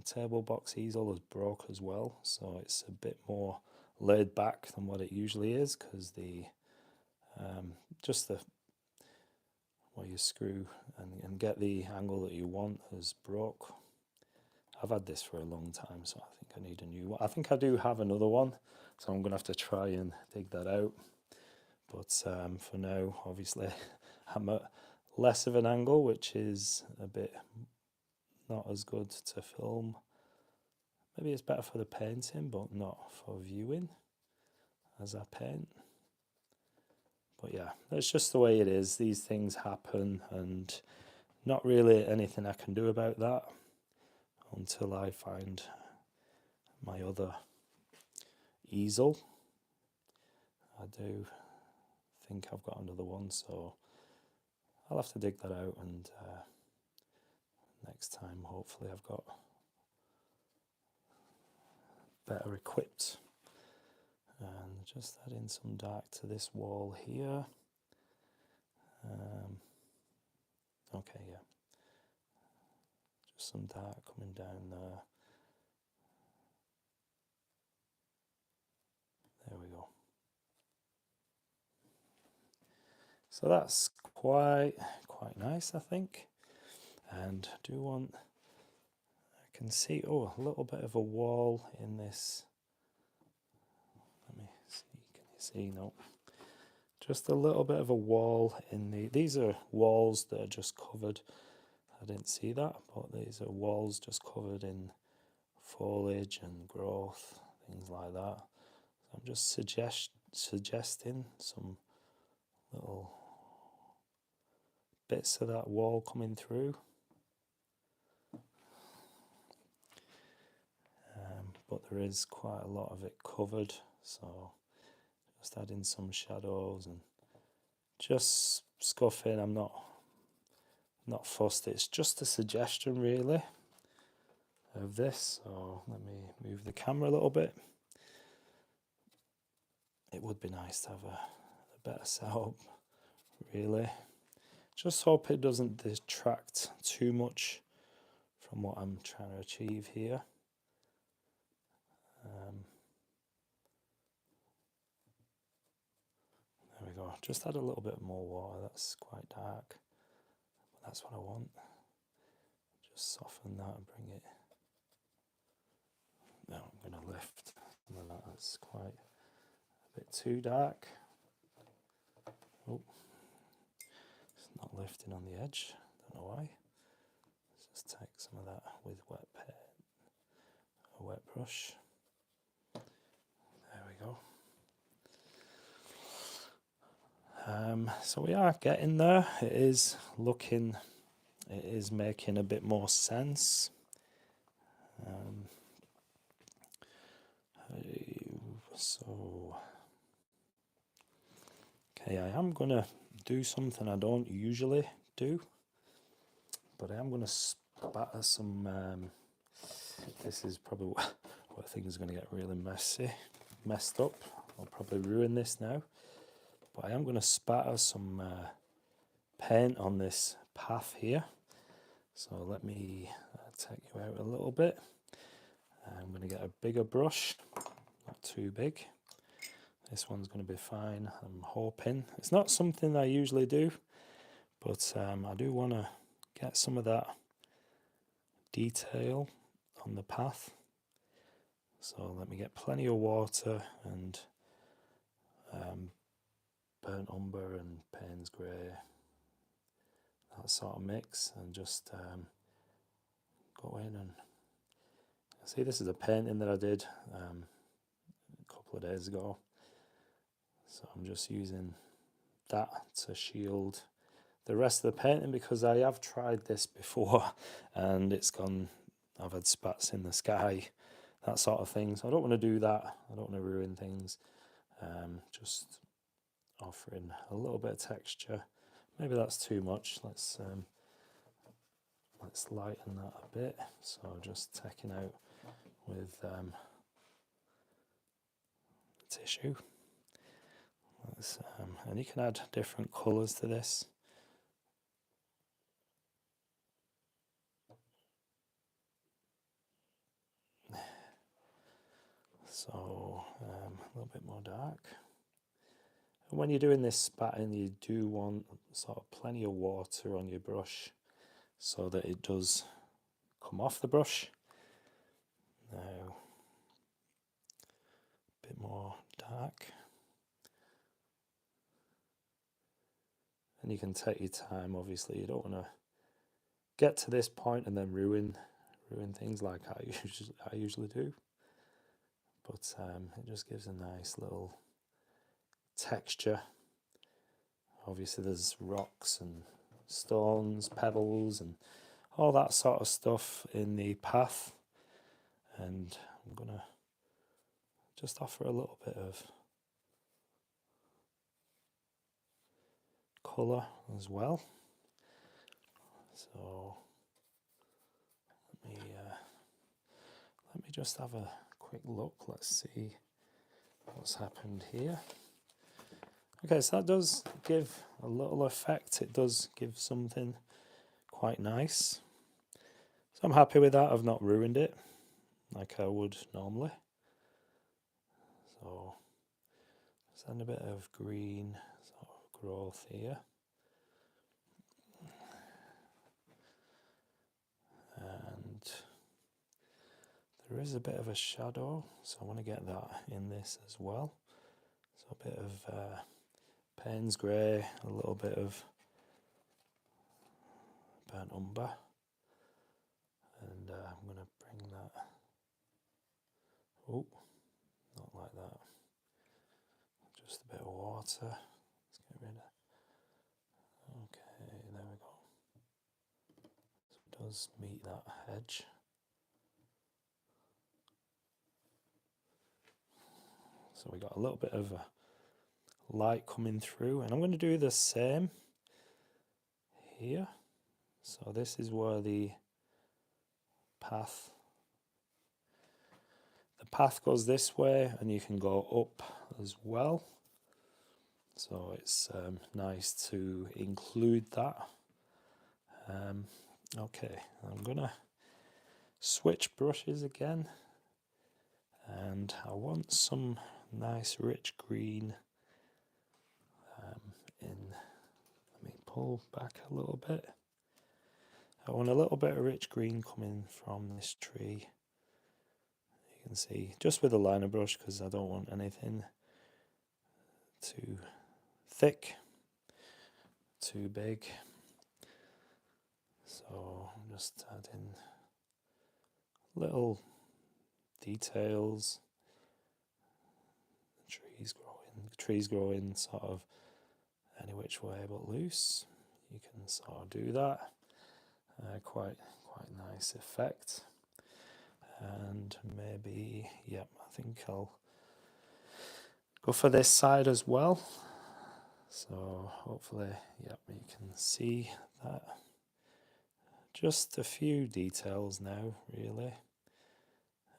table box easel is broke as well, so it's a bit more laid back than what it usually is because the just the where you screw and get the angle that you want is broke. I've had this for a long time, so I think I need a new one. I think I do have another one, so I'm going to have to try and dig that out. But for now, obviously, I'm at less of an angle, which is a bit not as good to film. Maybe it's better for the painting, but not for viewing as I paint. But yeah, that's just the way it is. These things happen, and not really anything I can do about that until I find my other easel. I do think I've got another one, so I'll have to dig that out, and next time hopefully I've got better equipped. And just add in some dark to this wall here. Okay, yeah. Just some dark coming down there. There we go. So that's quite nice, I think. And I do want, I can see, oh, a little bit of a wall in this. Let me see, can you see? No. Just a little bit of a wall in these are walls that are just covered. I didn't see that, but these are walls just covered in foliage and growth, things like that. So I'm just suggesting some little bits of that wall coming through. But there is quite a lot of it covered, so just adding some shadows and just scuffing. I'm not fussed, it's just a suggestion really of this. So let me move the camera a little bit. It would be nice to have a better setup, really. Just hope it doesn't detract too much from what I'm trying to achieve here. There we go. Just add a little bit more water. That's quite dark. But that's what I want. Just soften that and bring it. No, I'm going to lift. That's quite a bit too dark. Oh, it's not lifting on the edge. Don't know why. Let's just take some of that with wet paint, a wet brush. There we go. So we are getting there. It is making a bit more sense. So, okay, I am going to do something I don't usually do, but I am going to spatter some, this is probably where things are going to get really messed up. I'll probably ruin this now, but I am going to spatter some paint on this path here. So let me take you out a little bit. I'm going to get a bigger brush, not too big. This one's going to be fine, I'm hoping. It's not something I usually do, but I do want to get some of that detail on the path. So let me get plenty of water and burnt umber and Payne's grey, that sort of mix, and just go in and see, this is a painting that I did a couple of days ago. So I'm just using that to shield the rest of the painting, because I have tried this before and it's gone, I've had spats in the sky, that sort of thing. So I don't want to do that. I don't want to ruin things. Just offering a little bit of texture. Maybe that's too much. Let's lighten that a bit. So just taking out with tissue. And you can add different colours to this. So a little bit more dark. And when you're doing this spatting, you do want sort of plenty of water on your brush so that it does come off the brush. Now, a bit more dark. And you can take your time, obviously. You don't want to get to this point and then ruin things like I usually do. But it just gives a nice little texture. Obviously there's rocks and stones, pebbles and all that sort of stuff in the path, and I'm gonna just offer a little bit of colour as well. So let me just have a quick look. Let's see what's happened here. Okay, so that does give a little effect. It does give something quite nice. So I'm happy with that. I've not ruined it like I would normally. So send a bit of green sort of growth here. And there is a bit of a shadow, so I want to get that in this as well. So a bit of Payne's grey, a little bit of burnt umber, and I'm going to bring that, oh, not like that, just a bit of water, let's get rid of, okay, there we go, so it does meet that edge. So we got a little bit of light coming through, and I'm going to do the same here. So this is where the path goes this way, and you can go up as well. So it's nice to include that. Okay, I'm gonna switch brushes again, and I want some nice rich green let me pull back a little bit. I want a little bit of rich green coming from this tree. You can see, just with a liner brush, because I don't want anything too thick, too big. So I'm just adding little details. Trees growing sort of any which way but loose. You can sort of do that. Quite nice effect. And maybe, yep, I think I'll go for this side as well. So hopefully, yep, you can see that. Just a few details now, really.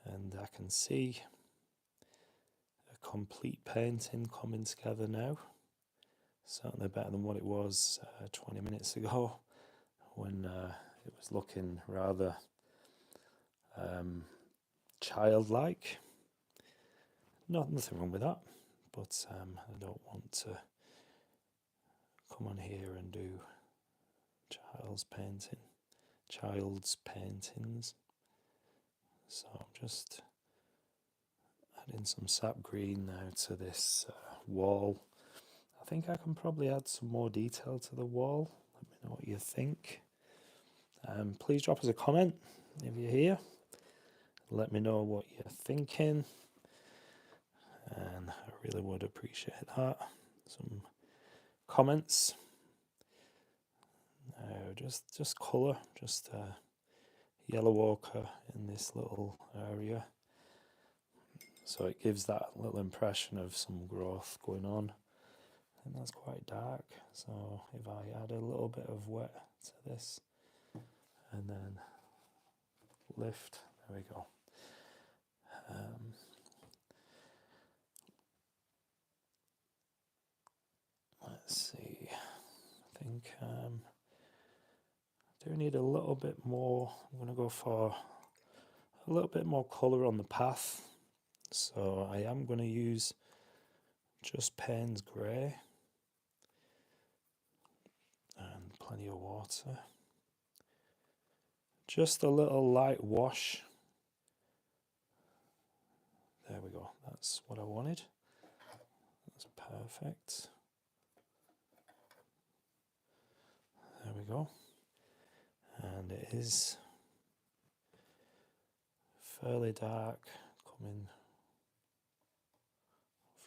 And I can see a complete painting coming together now. Certainly better than what it was 20 minutes ago, when it was looking rather childlike. Nothing wrong with that, but I don't want to come on here and do child's paintings. So I'm just adding some sap green now to this wall. I think I can probably add some more detail to the wall. Let me know what you think. Please drop us a comment if you're here. Let me know what you're thinking, and I really would appreciate that. Some comments. Just colour, just yellow ochre in this little area, so it gives that little impression of some growth going on. And that's quite dark, so if I add a little bit of wet to this and then lift, there we go. Let's see, I think I do need a little bit more. I'm going to go for a little bit more colour on the path, so I am going to use just Payne's grey and plenty of water. Just a little light wash. There we go, that's what I wanted. That's perfect. There we go. And it is fairly dark coming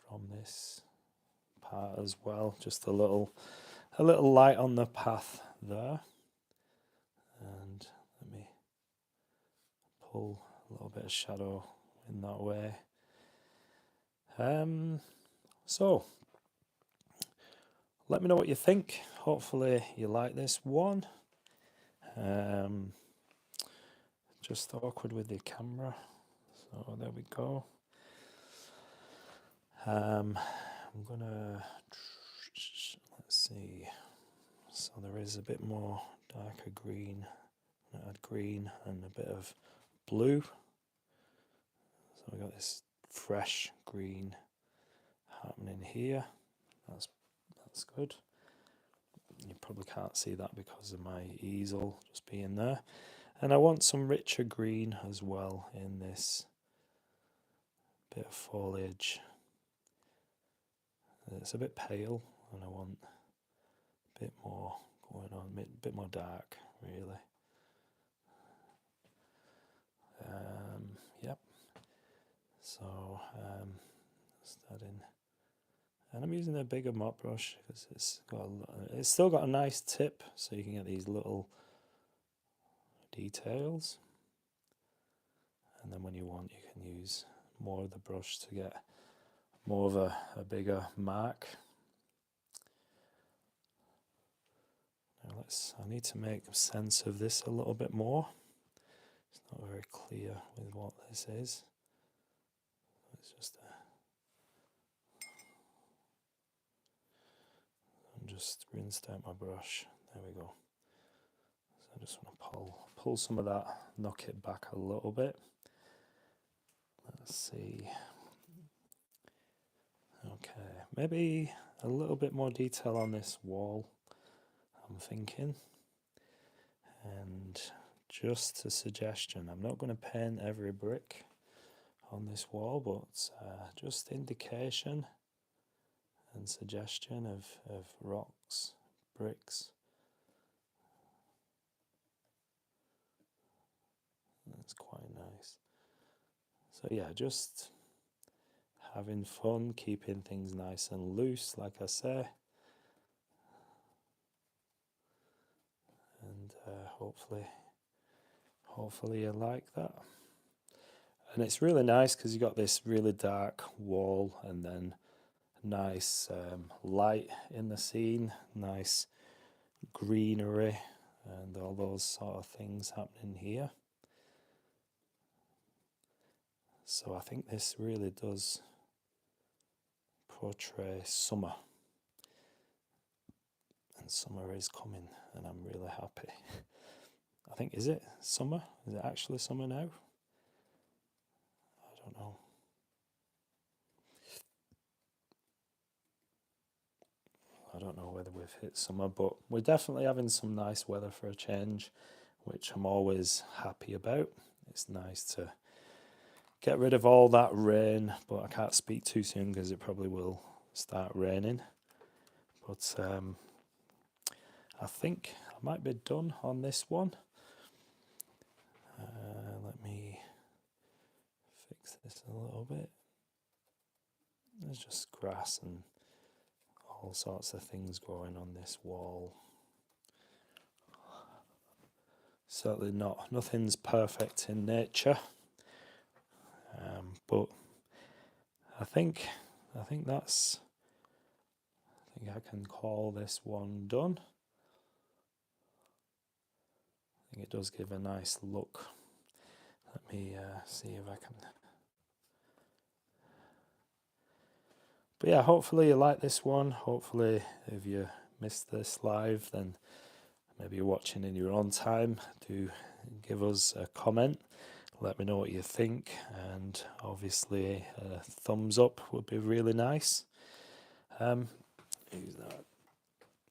from this part as well. Just a little light on the path there. And let me pull a little bit of shadow in that way. So let me know what you think. Hopefully you like this one. Just awkward with the camera. So there we go. I'm gonna, let's see. So there is a bit more darker green. Add green and a bit of blue. So we got this fresh green happening here. That's good. You probably can't see that because of my easel just being there. And I want some richer green as well in this bit of foliage. It's a bit pale and I want a bit more going on, a bit more dark really. Yep. So just add in, and I'm using a bigger mop brush because it's still got a nice tip, so you can get these little details. And then when you want, you can use more of the brush to get more of a bigger mark. Now I need to make sense of this a little bit more. It's not very clear with what this is. It's just I'm just rinsed out my brush. There we go. So I just want to pull some of that, knock it back a little bit. Let's see. Okay, maybe a little bit more detail on this wall, I'm thinking. And just a suggestion, I'm not going to paint every brick on this wall, but just indication and suggestion of rocks, bricks. That's quite nice. So yeah, just having fun, keeping things nice and loose, like I say. And hopefully you like that. And it's really nice because you got this really dark wall and then nice light in the scene, nice greenery and all those sort of things happening here. So I think this really does portray summer. And summer is coming and I'm really happy. I think, is it summer? Is it actually summer now? I don't know. I don't know whether we've hit summer, but we're definitely having some nice weather for a change, which I'm always happy about. It's nice to get rid of all that rain, but I can't speak too soon because it probably will start raining. But I think I might be done on this one. Let me fix this a little bit. There's just grass and all sorts of things growing on this wall. Certainly nothing's perfect in nature, but I think I can call this one done. I think it does give a nice look. Let me see if I can. But yeah, hopefully you like this one. Hopefully if you missed this live, then maybe you're watching in your own time, do give us a comment. Let me know what you think, and obviously a thumbs up would be really nice. Who's that?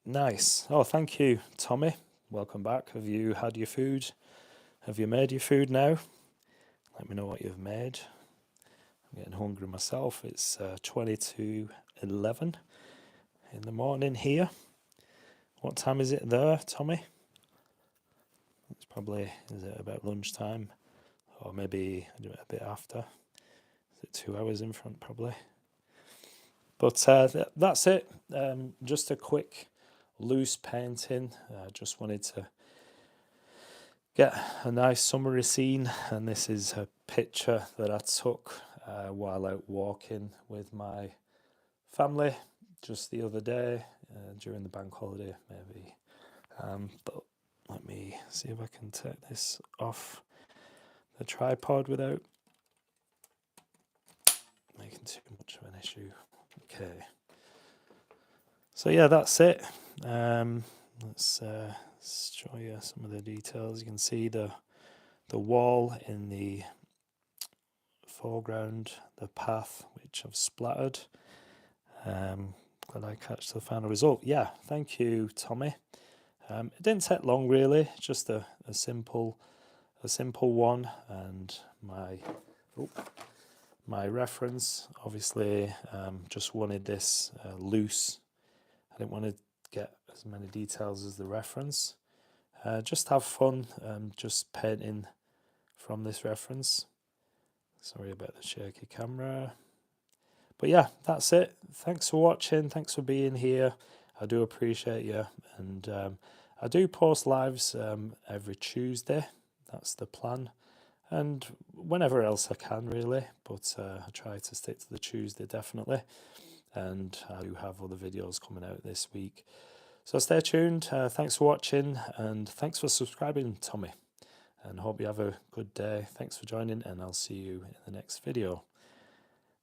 Nice. Oh, thank you, Tommy. Welcome back. Have you had your food? Have you made your food now? Let me know what you've made. I'm getting hungry myself. It's 22:11 in the morning here. What time is it there, Tommy? It's probably, is it about lunchtime? Or maybe a bit after? Is it 2 hours in front, probably? But that's it. Just a quick loose painting. Just wanted to get a nice summery scene, and this is a picture that I took while out walking with my family just the other day during the bank holiday, maybe. But Let me see if I can take this off the tripod without making too much of an issue. Okay. So yeah, that's it. Let's show you some of the details. You can see the wall in the foreground, the path which I've splattered. Glad I catch the final result. Yeah, thank you, Tommy. It didn't take long really, just a simple one, and my reference obviously just wanted this loose. I didn't want to get as many details as the reference. Just have fun, just painting from this reference. Sorry about the shaky camera. But yeah, that's it. Thanks for watching. Thanks for being here. I do appreciate you. And I do post lives every Tuesday. That's the plan. And whenever else I can, really. But I try to stick to the Tuesday, definitely. And I do have other videos coming out this week. So stay tuned. Thanks for watching. And thanks for subscribing, Tommy. And hope you have a good day. Thanks for joining. And I'll see you in the next video.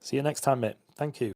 See you next time, mate. Thank you.